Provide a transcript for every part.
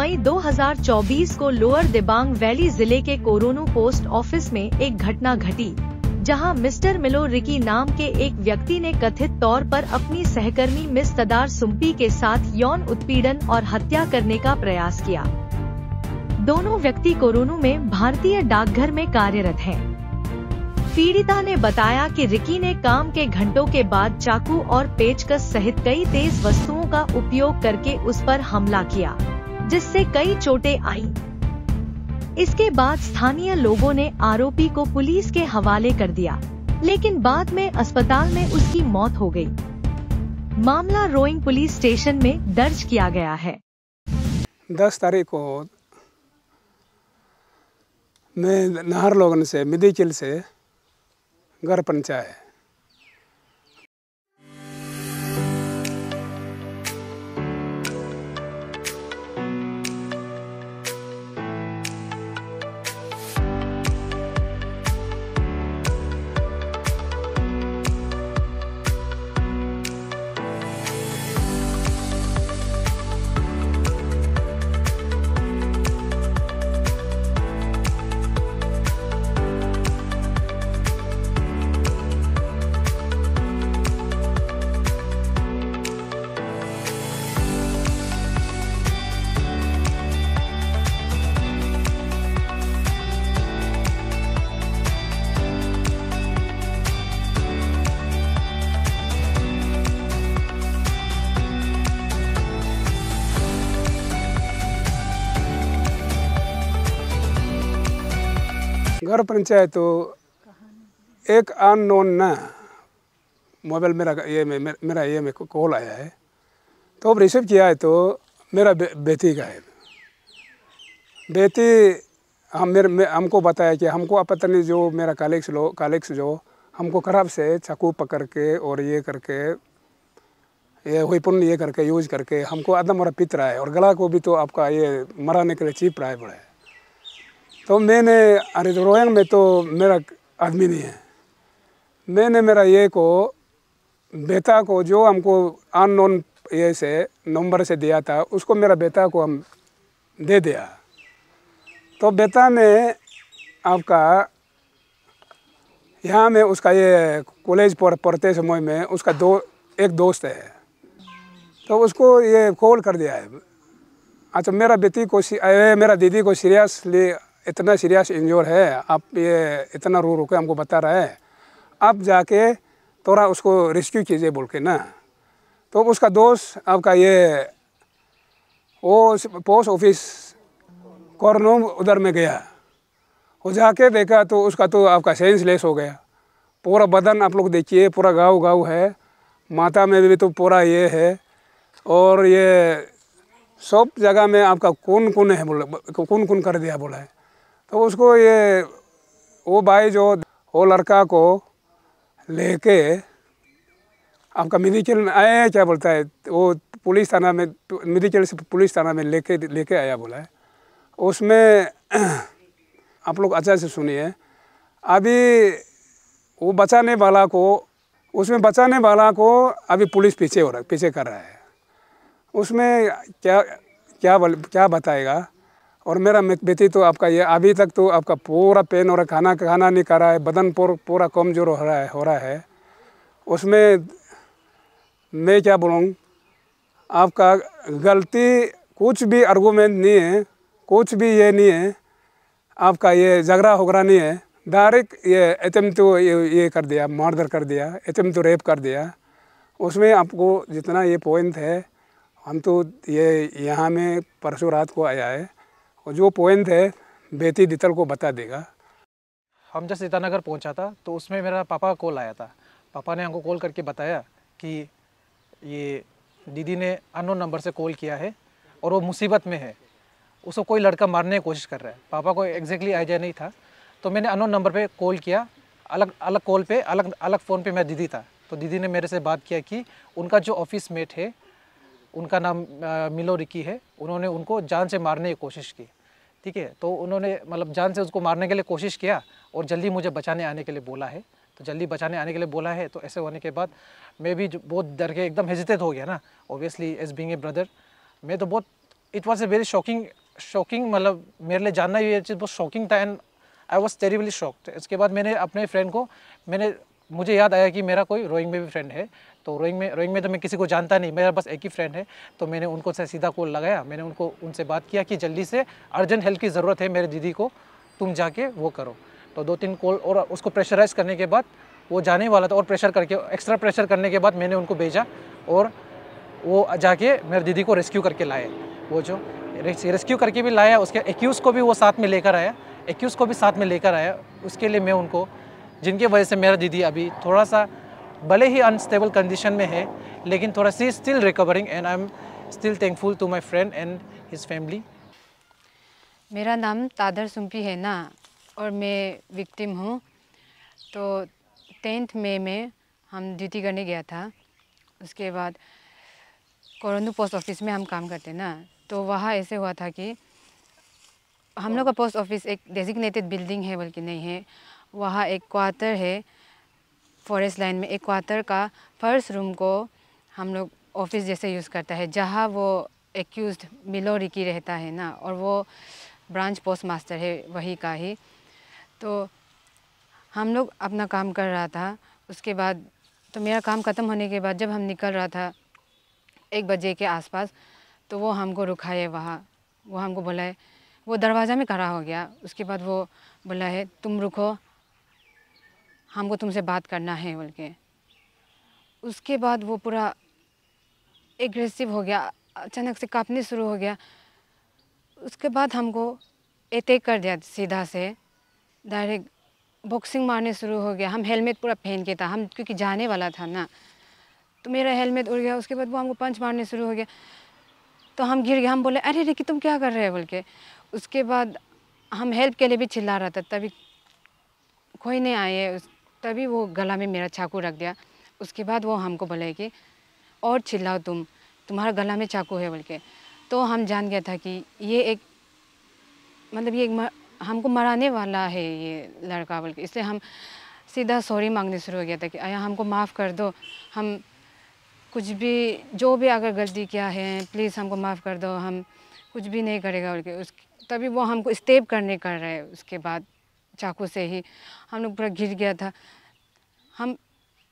मई 2024 को lower Dibang valley जिले के कोरोनू पोस्ट ऑफिस में एक घटना घटी, जहां मिस्टर मिलो रिकी नाम के एक व्यक्ति ने कथित तौर पर अपनी सहकर्मी मिस तदार सुम्पी के साथ यौन उत्पीड़न और हत्या करने का प्रयास किया। दोनों व्यक्ति कोरोनू में भारतीय डाकघर में कार्यरत हैं। पीड़िता ने बताया कि रिकी ने काम के घंटों के बाद चाकू और पेचकस सहित कई तेज वस्तुओं का उपयोग करके उस पर हमला किया, जिससे कई चोटें आईं। इसके बाद स्थानीय लोगों ने आरोपी को पुलिस के हवाले कर दिया, लेकिन बाद में अस्पताल में उसकी मौत हो गई। मामला रोइंग पुलिस स्टेशन में दर्ज किया गया है। 10 तारीख को मैं नाहर लोगन से मिदीचिल से घर पहुंचा है। घर पंचायत तो एक अननोन ना मोबाइल मेरा ये में कॉल आया है, तो अब रिसीव किया है तो मेरा बेटी का है। बेटी हमको बताया कि हमको पता नहीं, जो मेरा कलीग्स जो हमको खराब से चाकू पकड़ के और ये करके ये वेपन ये करके यूज करके हमको आधा मरा पीत रहा है, और गला को भी तो आपका ये मराने के लिए चीप रहा है बड़ा है। तो मैंने अरे तो रोहंग में तो मेरा आदमी नहीं है, मैंने मेरा ये को बेटा को जो हमको अननोन ये से नंबर से दिया था, उसको मेरा बेटा को हम दे दिया। तो बेटा ने आपका यहाँ में उसका ये कॉलेज पढ़ते समय में उसका एक दोस्त है, तो उसको ये कॉल कर दिया है। अच्छा मेरा बेटी को मेरा दीदी को सीरियसली इतना सीरियस इंजोर है, आप ये इतना रो के हमको बता रहा है, आप जाके थोड़ा उसको रेस्क्यू कीजिए बोल के ना। तो उसका दोस्त आपका ये वो पोस्ट ऑफिस कोरोनू उधर में गया, वो जाके देखा तो उसका तो आपका सेंसलेस हो गया। पूरा बदन आप लोग देखिए पूरा गाँव है, माथा में भी तो पूरा ये है, और ये सब जगह में आपका खून है बोला, खून कर दिया बोला है। तो उसको ये वो भाई जो वो लड़का को लेके आपका मिदीचिल में आए, क्या बोलता है वो पुलिस थाना में, मिदीचिल से पुलिस थाना में लेके आया बोला है। उसमें आप लोग अच्छा से सुनिए, अभी वो बचाने वाला को अभी पुलिस पीछे कर रहा है। उसमें क्या बताएगा। और मेरा बेटी तो आपका ये अभी तक तो आपका पूरा पेन और खाना नहीं खा रहा है, बदन पूरा कमजोर हो रहा है। उसमें मैं क्या बोलूँ, आपका गलती कुछ भी आर्गूमेंट नहीं है, कुछ भी ये नहीं है, आपका ये झगड़ा होगरा नहीं है, डायरेक्ट ये अटेम्प्ट तो ये कर दिया, मर्डर कर दिया, अटेम्प्ट तो रेप कर दिया। उसमें आपको जितना ये पॉइंट है, हम तो ये यहाँ में परसों रात को आया है, और जो पॉइंट है बेटी डिटेल को बता देगा। हम जब सीतानगर पहुंचा था तो उसमें मेरा पापा का कॉल आया था। पापा ने हमको कॉल करके बताया कि ये दीदी ने अननोन नंबर से कॉल किया है और वो मुसीबत में है, उसको कोई लड़का मारने की कोशिश कर रहा है। पापा को एग्जैक्टली आइडिया नहीं था, तो मैंने अननोन नंबर पे कॉल किया। अलग कॉल पे अलग फ़ोन पे मेरा दीदी था, तो दीदी ने मेरे से बात किया कि उनका जो ऑफिस मेट है, उनका नाम मिलो रिकी है, उन्होंने उनको जान से मारने की कोशिश की। ठीक है, तो उन्होंने मतलब जान से उसको मारने के लिए कोशिश किया और जल्दी मुझे बचाने आने के लिए बोला है। तो जल्दी बचाने आने के लिए बोला है, तो ऐसे होने के बाद मैं भी बहुत डर के एकदम हेजिटेट हो गया ना। Obviously as being a brother मैं तो बहुत it was a very shocking मतलब मेरे लिए जानना ये चीज़ बहुत शॉकिंग था and I was terribly shocked. इसके बाद मैंने अपने फ्रेंड को मुझे याद आया कि मेरा कोई रोइंग में भी फ्रेंड है, तो रोइंग में तो मैं किसी को जानता नहीं, मेरा बस एक ही फ्रेंड है। तो मैंने उनको से सीधा कॉल लगाया, मैंने उनसे बात किया कि जल्दी से अर्जेंट हेल्प की ज़रूरत है मेरे दीदी को, तुम जाके वो करो। तो 2-3 कॉल और उसको प्रेशराइज़ करने के बाद वो जाने वाला था, और प्रेशर करके एक्स्ट्रा प्रेशर करने के बाद मैंने उनको भेजा और वो जाके मेरी दीदी को रेस्क्यू करके लाए। वो जो रेस्क्यू करके भी लाया, उसके एक्यूज़ को भी वो साथ में लेकर आया। उसके लिए मैं उनको, जिनके वजह से मेरा दीदी अभी थोड़ा सा भले ही अनस्टेबल कंडीशन में है, लेकिन थोड़ा सी still recovering and I'm still thankful to my friend and his family. मेरा नाम तादर सुम्पी है ना, और मैं विक्टिम हूँ। तो 10 मई में हम ड्यूटी करने गया था। उसके बाद कोरोनू पोस्ट ऑफिस में हम काम करते ना, तो वहाँ ऐसे हुआ था कि हम लोग का पोस्ट ऑफिस एक डेजिग्नेटेड बिल्डिंग है बल्कि नहीं है, वहाँ एक क्वार्टर है फॉरेस्ट लाइन में। एक क्वार्टर का फर्स्ट रूम को हम लोग ऑफिस जैसे यूज़ करता है, जहाँ वो एक्यूज्ड मिलो रिकी रहता है ना, और वो ब्रांच पोस्ट मास्टर है वही का ही। तो हम लोग अपना काम कर रहा था। उसके बाद तो मेरा काम ख़त्म होने के बाद जब हम निकल रहा था 1 बजे के आसपास, तो वो हमको रुकाए वहाँ। वो हमको बोला है, वो दरवाज़ा में खड़ा हो गया। उसके बाद वो बोला है, तुम रुको, हमको तुमसे बात करना है बोल के। उसके बाद वो पूरा एग्रेसिव हो गया, अचानक से कांपने शुरू हो गया। उसके बाद हमको अटैक कर दिया, सीधा से डायरेक्ट बॉक्सिंग मारने शुरू हो गया। हम हेलमेट पूरा पहन के था, हम क्योंकि जाने वाला था ना, तो मेरा हेलमेट उड़ गया। उसके बाद वो हमको पंच मारने शुरू हो गया, तो हम गिर गए। हम बोले, अरे रिकी तुम क्या कर रहे हो बोल के। उसके बाद हम हेल्प के लिए भी चिल्ला रहा था, तभी कोई नहीं आए। तभी वो गला में मेरा चाकू रख दिया। उसके बाद वो हमको बोले कि और चिल्लाओ, तुम्हारा गला में चाकू है बोल के। तो हम जान गया था कि ये एक मतलब ये हमको मराने वाला है ये लड़का बोल के। इसलिए हम सीधा सॉरी मांगने शुरू हो गया था कि आया हमको माफ़ कर दो, हम कुछ भी जो भी अगर गलती किया है प्लीज़ हमको माफ़ कर दो, हम कुछ भी नहीं करेगा बोल के। तभी वो हमको स्टेप करने कर रहे। उसके बाद चाकू से ही हम लोग पूरा गिर गया था। हम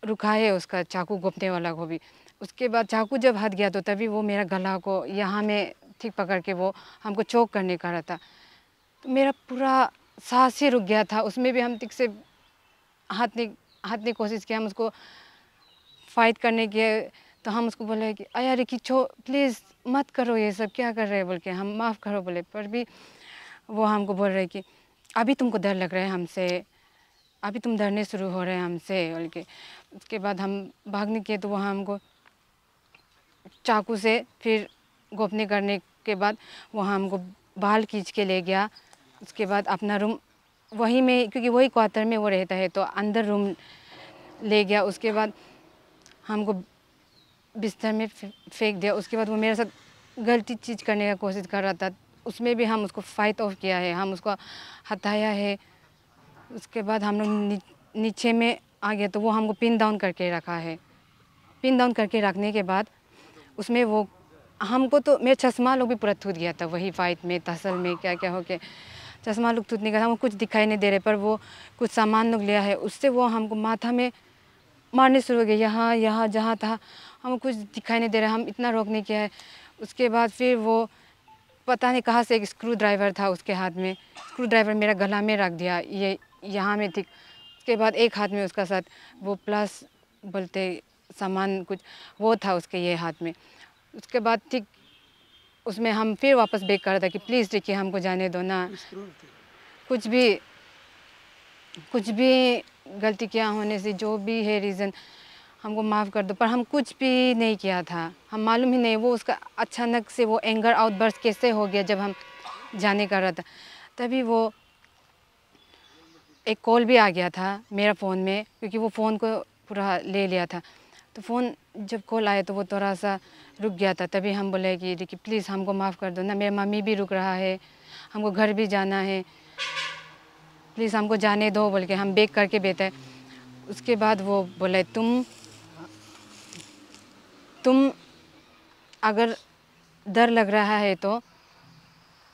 रुकाए उसका चाकू घोंपने वाला को भी। उसके बाद चाकू जब हट गया तो तभी वो मेरा गला को यहाँ में ठीक पकड़ के वो हमको चोक करने का रहा था। तो मेरा पूरा सांस ही रुक गया था। उसमें भी हम ठीक से हटने कोशिश किया, हम उसको फाइट करने के। तो हम उसको बोले कि आया रिकी प्लीज़ मत करो ये सब, क्या कर रहे हैं बोल के, हम माफ़ करो बोले। पर भी वो हमको बोल रहे कि अभी तुमको डर लग रहा है हमसे, अभी तुम डरने शुरू हो रहे हैं हमसे बोल के। उसके बाद हम भागने के, तो वहाँ हमको चाकू से फिर घोंपने करने के बाद वहाँ हमको बाल खींच के ले गया। उसके बाद अपना रूम वहीं में, क्योंकि वही क्वार्टर में वो रहता है, तो अंदर रूम ले गया। उसके बाद हमको बिस्तर में फेंक दिया। उसके बाद वो मेरे साथ गलती चीज़ करने का कोशिश कर रहा था, उसमें भी हम उसको फाइट ऑफ किया है, हम उसको हटाया है। उसके बाद हम लोग नीचे में आ गया, तो वो हमको पिन डाउन करके रखा है। पिन डाउन करके रखने के बाद उसमें वो हमको, तो मेरा चश्मा लोग भी पूरा टूट गया था वही फाइट में, तसल में क्या क्या हो के चश्मा लोग टूटने का, हमको कुछ दिखाई नहीं दे रहे। पर वो कुछ सामान लोग लिया है, उससे वो हमको माथा में मारने शुरू हो गए, यहाँ जहाँ था हमको कुछ दिखाई नहीं दे रहा। हम इतना रोकने किया है। उसके बाद फिर वो पता नहीं कहाँ से एक स्क्रू ड्राइवर था उसके हाथ में, स्क्रू ड्राइवर मेरा गला में रख दिया, ये यहाँ में ठीक। उसके बाद एक हाथ में उसका साथ वो प्लस बोलते सामान कुछ वो था उसके ये हाथ में। उसके बाद ठीक उसमें हम फिर वापस बैक कर रहा था कि प्लीज़ देखिए हमको जाने दो ना, कुछ भी गलती किया होने से जो भी है रीज़न हमको माफ़ कर दो। पर हम कुछ भी नहीं किया था, हम मालूम ही नहीं वो उसका अचानक से वो एंगर आउटबर्स्ट कैसे हो गया जब हम जाने का रहा था। तभी वो एक कॉल भी आ गया था मेरा फ़ोन में, क्योंकि वो फ़ोन को पूरा ले लिया था। तो फ़ोन जब कॉल आया तो वो थोड़ा सा रुक गया था। तभी हम बोले कि देखिए प्लीज़ हमको माफ़ कर दो ना, मेरा मम्मी भी रुक रहा है, हमको घर भी जाना है, प्लीज़ हमको जाने दो बोल के हम बैक करके बैठे। उसके बाद वो बोले तुम अगर डर लग रहा है तो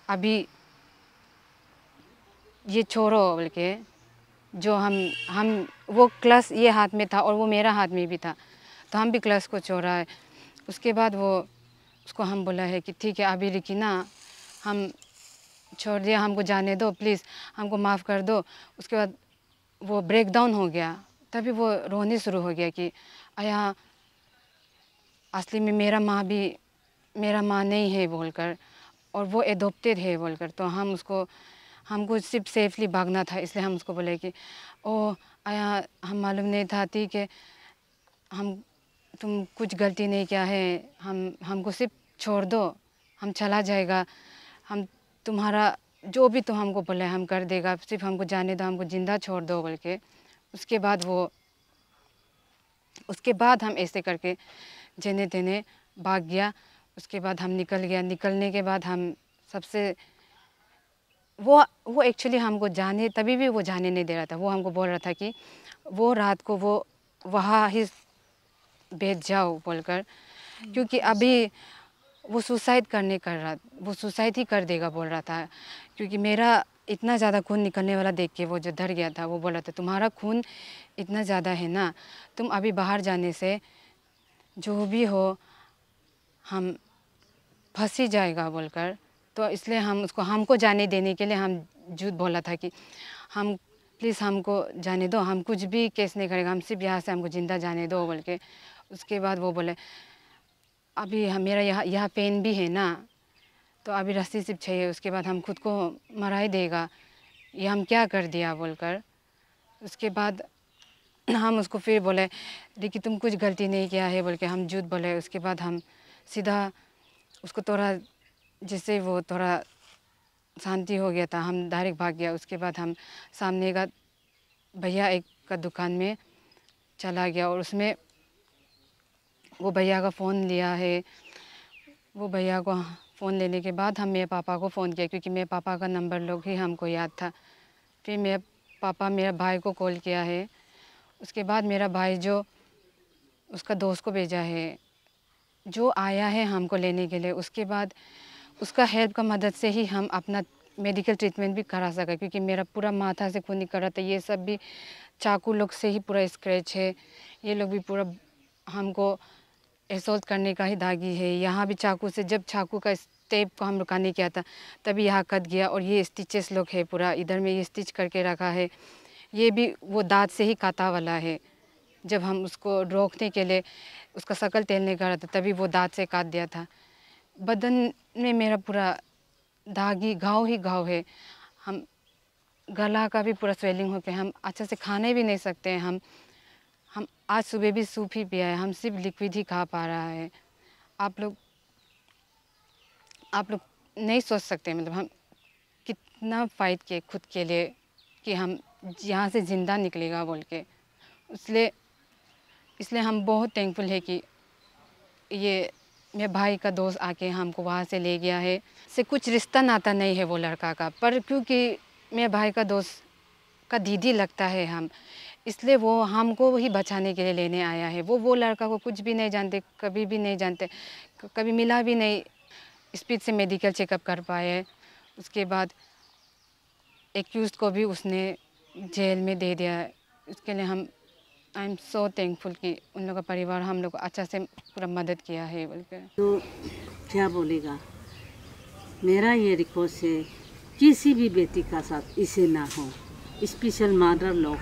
अभी ये छोड़ो बोल के, जो हम वो क्लास ये हाथ में था और वो मेरा हाथ में भी था, तो हम भी क्लास को छोड़ा है। उसके बाद वो उसको हम बोला है कि ठीक है अभी रिकी ना, हम छोड़ दिया, हमको जाने दो प्लीज़, हमको माफ़ कर दो। उसके बाद वो ब्रेक डाउन हो गया, तभी वो रोने शुरू हो गया कि आया असली में मेरा माँ नहीं है बोलकर, और वो एडोप्टेड है बोलकर। तो हमको सिर्फ सेफली भागना था, इसलिए हम उसको बोले कि ओ आया हम मालूम नहीं था कि तुम कुछ गलती नहीं किया है, हमको सिर्फ छोड़ दो, हम चला जाएगा, हम तुम्हारा जो भी तुम हमको बोले हम कर देगा, सिर्फ हमको जाने दो, हमको ज़िंदा छोड़ दो बोल के। उसके बाद हम ऐसे करके जेने तेने भाग गया। उसके बाद हम निकल गया। निकलने के बाद हम सबसे वो एक्चुअली हमको तभी भी वो जाने नहीं दे रहा था। वो हमको बोल रहा था कि वो रात को वो वहाँ ही बैठ जाओ बोलकर, क्योंकि अभी वो सुसाइड ही कर देगा बोल रहा था। क्योंकि मेरा इतना ज़्यादा खून निकलने वाला देख के वो जो डर गया था, वो बोल रहा था तुम्हारा खून इतना ज़्यादा है ना, तुम अभी बाहर जाने से जो भी हो हम फंस ही जाएगा बोलकर। तो इसलिए हमको जाने देने के लिए हम झूठ बोला था कि हम प्लीज़ हमको जाने दो, हम कुछ भी केस नहीं करेगा, हम सिर्फ यहाँ से हमको ज़िंदा जाने दो बोल के। उसके बाद वो बोले अभी मेरा यहाँ पेन भी है ना, तो अभी रस्सी सिर्फ चाहिए, उसके बाद हम खुद को मरा ही देगा, ये हम क्या कर दिया बोलकर। उसके बाद हम उसको फिर बोले देखिए तुम कुछ गलती नहीं किया है बोल के हम झूठ बोले। उसके बाद हम सीधा उसको थोड़ा जैसे वो थोड़ा शांति हो गया था, हम डायरेक्ट भाग गया। उसके बाद हम सामने का भैया एक का दुकान में चला गया और उसमें वो भैया का फ़ोन लिया है। वो भैया को फ़ोन लेने के बाद हम मेरे पापा को फ़ोन किया, क्योंकि मेरे पापा का नंबर लोग ही हमको याद था। फिर मेरे पापा मेरे भाई को कॉल किया है। उसके बाद मेरा भाई जो उसका दोस्त को भेजा है, जो आया है हमको लेने के लिए। उसके बाद उसका हेल्प का मदद से ही हम अपना मेडिकल ट्रीटमेंट भी करा सका, क्योंकि मेरा पूरा माथा से खून निकल रहा था। ये सब भी चाकू लोग से ही पूरा स्क्रैच है, ये लोग भी पूरा हमको असॉल्ट करने का ही दागी है। यहाँ भी चाकू से, जब चाकू का स्टेप को हम रुकाने किया था तभी यहाँ कट गया, और ये स्टिचेस लोग है पूरा, इधर में ये स्टिच करके रखा है। ये भी वो दांत से ही काटा वाला है। जब हम उसको रोकने के लिए उसका शकल तेलने का रहा था तभी वो दांत से काट दिया था। बदन में मेरा पूरा दागी घाव ही घाव है। हम गला का भी पूरा स्वेलिंग हो गया, हम अच्छा से खाने भी नहीं सकते हैं। हम आज सुबह भी सूप ही पिया है, हम सिर्फ लिक्विड ही खा पा रहा है। आप लोग नहीं सोच सकते, मतलब हम कितना फ़ाइट किए खुद के लिए कि हम यहाँ से ज़िंदा निकलेगा बोल के। इसलिए हम बहुत थैंकफुल है कि ये मेरे भाई का दोस्त आके हमको वहाँ से ले गया है। से कुछ रिश्ता नाता नहीं है वो लड़का का, पर क्योंकि मेरे भाई का दोस्त का दीदी लगता है हम, इसलिए वो हमको ही बचाने के लिए लेने आया है। वो लड़का को कुछ भी नहीं जानते, कभी भी नहीं जानते, कभी मिला भी नहीं, स्पीड से मेडिकल चेकअप कर पाए। उसके बाद एक्यूज़ को भी उसने जेल में दे दिया। उसके लिए आई एम सो थैंकफुल कि उन लोगों का परिवार हम लोग को अच्छा से पूरा मदद किया है बोल के। तो क्या बोलेगा, मेरा ये रिक्वेस्ट है किसी भी बेटी का साथ इसे ना हो, स्पेशल मदर लोग,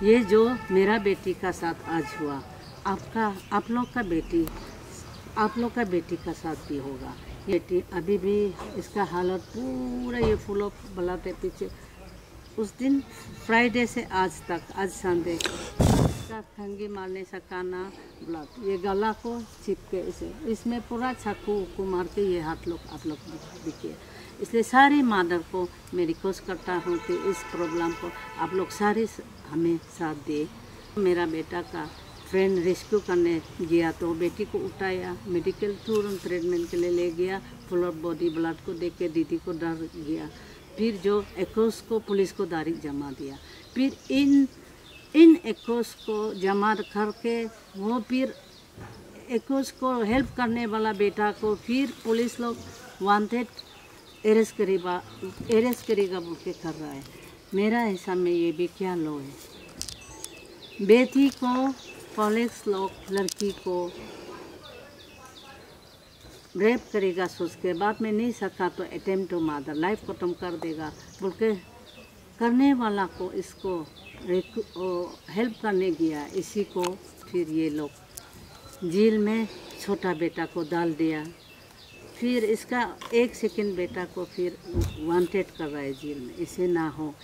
ये जो मेरा बेटी का साथ आज हुआ, आप लोग का बेटी का साथ भी होगा। बेटी अभी भी इसका हालत पूरा ये फुल ऑफ ब्लड है पीछे। उस दिन फ्राइडे से आज तक, आज संडे, इसका खंगी मारने से काना ब्लड, ये गला को चिपके इसमें पूरा चाकू को मार के ये हाथ लोग आप लोग दिखे। इसलिए सारी मदर को मैं रिक्वेस्ट करता हूँ कि इस प्रॉब्लम को आप लोग सारे हमें साथ दे। मेरा बेटा का फ्रेंड रेस्क्यू करने गया तो बेटी को उठाया, मेडिकल तुरंत ट्रीटमेंट के लिए ले गया। फुल ऑफ बॉडी ब्लड को देख के दीदी को डर गया। फिर जो एक्यूज को पुलिस को तारीख जमा दिया। फिर इन एक्यूज को जमा करके वो फिर एक्यूज को हेल्प करने वाला बेटा को फिर पुलिस लोग वांटेड अरेस्ट करेगा बोल के कर रहा है। मेरा हिसाब में ये भी क्या लो है। बेटी को कॉलेज लोग लड़की को रेप करेगा, सोच के बाद में नहीं सका तो अटेम्प्ट टू मर्डर, लाइफ खत्म कर देगा बोल के करने वाला को इसको हेल्प करने गया, इसी को फिर ये लोग जेल में छोटा बेटा को डाल दिया। फिर इसका 1 सेकंड बेटा को फिर वांटेड कर रहा है जेल में, इसे ना हो।